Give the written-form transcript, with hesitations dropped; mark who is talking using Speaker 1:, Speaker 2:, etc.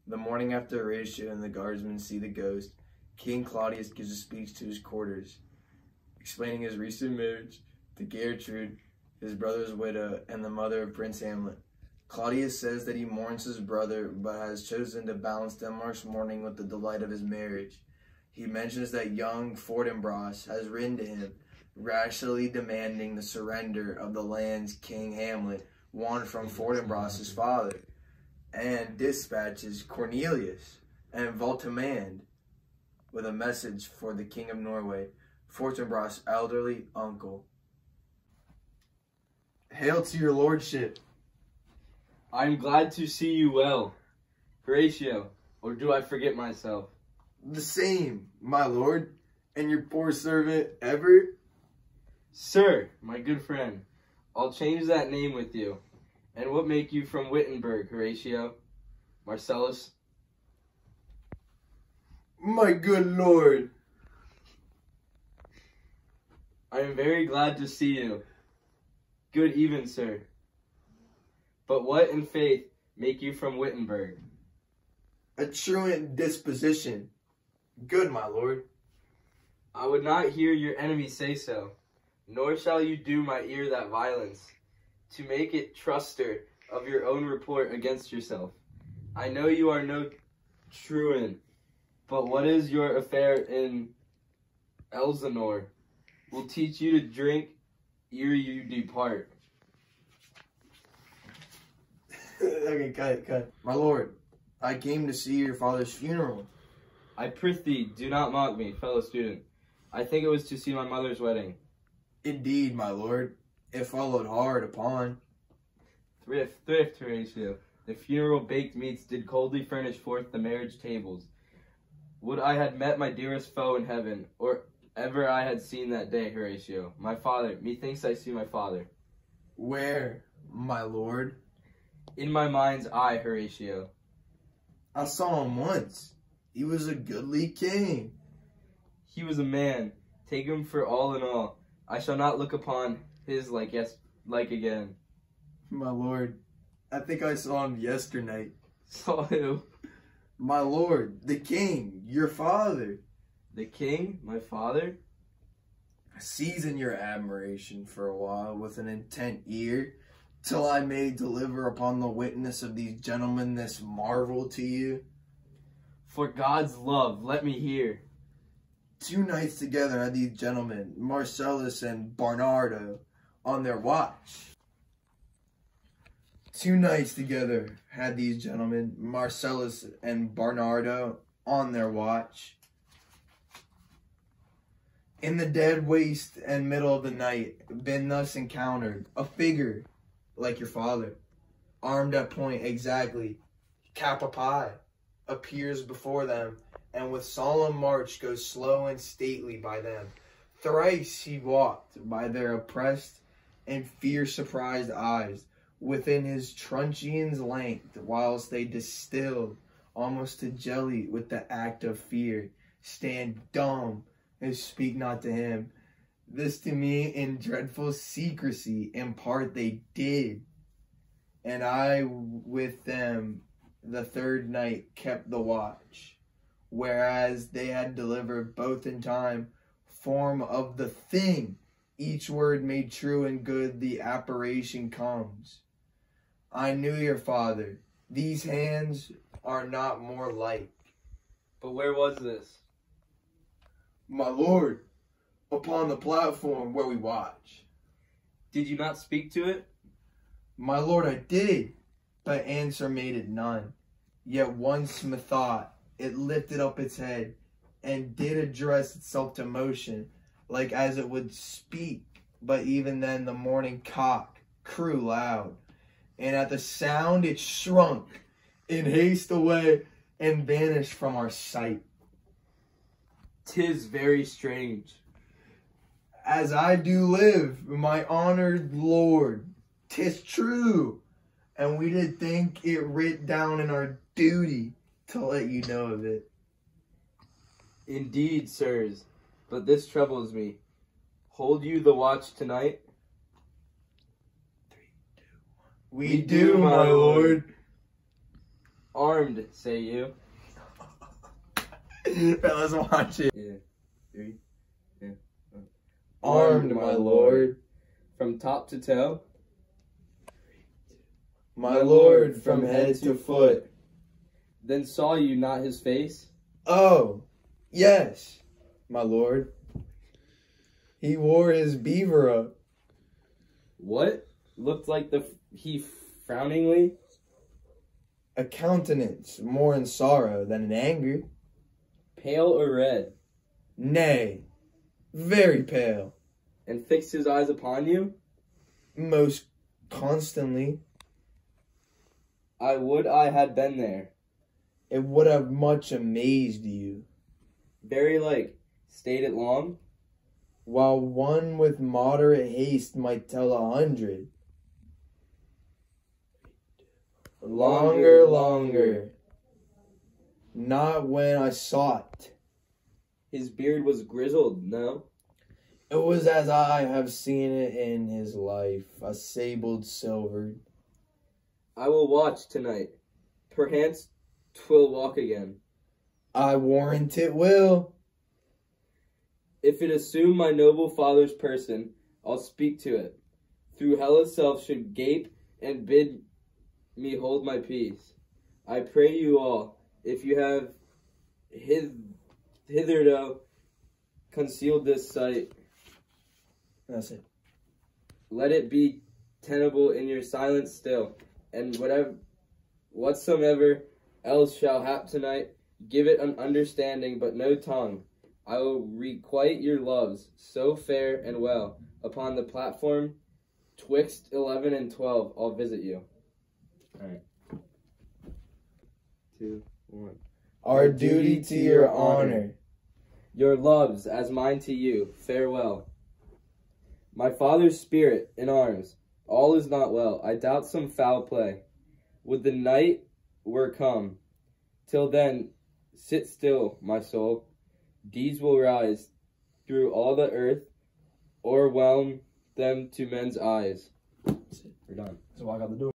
Speaker 1: The morning after Horatio and the guardsmen see the ghost, King Claudius gives a speech to his courtiers, explaining his recent marriage to Gertrude, his brother's widow, and the mother of Prince Hamlet. Claudius says that he mourns his brother, but has chosen to balance Denmark's mourning with the delight of his marriage. He mentions that young Fortinbras has written to him, rashly demanding the surrender of the lands King Hamlet won from Fortinbras' father, and dispatches Cornelius and Voltimand with a message for the King of Norway, Fortinbras' elderly uncle. Hail to your lordship.
Speaker 2: I am glad to see you well. Horatio, or do I forget myself?
Speaker 1: The same, my lord, and your poor servant Everett.
Speaker 2: Sir, my good friend, I'll change that name with you. And what make you from Wittenberg, Horatio? Marcellus?
Speaker 1: My good lord.
Speaker 2: I am very glad to see you. Good even, sir. But what in faith make you from Wittenberg?
Speaker 1: A truant disposition. Good, my lord.
Speaker 2: I would not hear your enemy say so, nor shall you do my ear that violence, to make it truster of your own report against yourself. I know you are no truant, but what is your affair in Elsinore? Will teach you to drink ere you depart.
Speaker 1: Okay, cut. My lord, I came to see your father's funeral.
Speaker 2: I prithee, do not mock me, fellow student. I think it was to see my mother's wedding.
Speaker 1: Indeed, my lord, it followed hard upon.
Speaker 2: Thrift, Horatio. The funeral baked meats did coldly furnish forth the marriage tables. Would I had met my dearest foe in heaven, or ever I had seen that day, Horatio. My father, methinks I see my father.
Speaker 1: Where, my lord?
Speaker 2: In my mind's eye, Horatio.
Speaker 1: I saw him once. He was a goodly king.
Speaker 2: He was a man. Take him for all in all. I shall not look upon his like again.
Speaker 1: My lord, I think I saw him yesternight.
Speaker 2: Saw who?
Speaker 1: My lord, the king, your father.
Speaker 2: The king? My father?
Speaker 1: Season your admiration for a while with an intent ear, till I may deliver upon the witness of these gentlemen this marvel to you.
Speaker 2: For God's love, let me hear.
Speaker 1: 2 nights together had these gentlemen, Marcellus and Barnardo, on their watch. 2 nights together had these gentlemen, Marcellus and Barnardo, on their watch. In the dead waste and middle of the night, been thus encountered a figure like your father, armed at point exactly, cap a pie, appears before them, and with solemn march goes slow and stately by them. Thrice he walked by their oppressed and fear-surprised eyes within his truncheon's length, whilst they distilled almost to jelly with the act of fear, stand dumb and speak not to him. This to me in dreadful secrecy impart they did, and I with them the 3rd night kept the watch, whereas they had delivered both in time form of the thing, each word made true and good the apparition comes. I knew your father. These hands are not more like.
Speaker 2: But where was this?
Speaker 1: My lord, upon the platform where we watch.
Speaker 2: Did you not speak to it?
Speaker 1: My lord, I did, but answer made it none. Yet once methought it lifted up its head, and did address itself to motion, like as it would speak, but even then the morning cock crew loud, and at the sound it shrunk in haste away, and vanished from our sight.
Speaker 2: 'Tis very strange.
Speaker 1: As I do live, my honored lord, 'tis true, and we did think it writ down in our duty to let you know of it.
Speaker 2: Indeed, sirs, but this troubles me. Hold you the watch tonight?
Speaker 1: 3, 2, 1. We do, my lord.
Speaker 2: Armed, say you.
Speaker 1: Fellas, watch it.
Speaker 2: Yeah. 3. Yeah.
Speaker 1: Armed, my lord.
Speaker 2: From top to toe.
Speaker 1: My lord, from head to foot.
Speaker 2: Then saw you not his face?
Speaker 1: Oh, yes, my lord. He wore his beaver up.
Speaker 2: What? Looked like he frowningly?
Speaker 1: A countenance more in sorrow than in anger.
Speaker 2: Pale or red?
Speaker 1: Nay, very pale.
Speaker 2: And fixed his eyes upon you?
Speaker 1: Most constantly.
Speaker 2: I would I had been there.
Speaker 1: It would have much amazed you.
Speaker 2: Very like, stayed it long?
Speaker 1: While one with moderate haste might tell 100. Longer. Not when I sought.
Speaker 2: His beard was grizzled, no?
Speaker 1: It was as I have seen it in his life, a sabled silvered.
Speaker 2: I will watch tonight. Perchance 'twill walk again.
Speaker 1: I warrant it will.
Speaker 2: If it assume my noble father's person, I'll speak to it. Through hell itself should gape and bid me hold my peace. I pray you all, if you have hitherto concealed this sight,
Speaker 1: That's it.
Speaker 2: let it be tenable in your silence still, and whatsoever else shall hap tonight, give it an understanding but no tongue. I will requite your loves so fair and well. Upon the platform, twixt 11 and 12, I'll visit you. All right. 2, 1.
Speaker 1: Our duty to your honor.
Speaker 2: Your loves as mine to you. Farewell. My father's spirit in arms. All is not well. I doubt some foul play. Would the night were come. Till then, sit still, my soul. Deeds will rise through all the earth, o'erwhelm them to men's eyes. We're done.
Speaker 1: So walk out the door.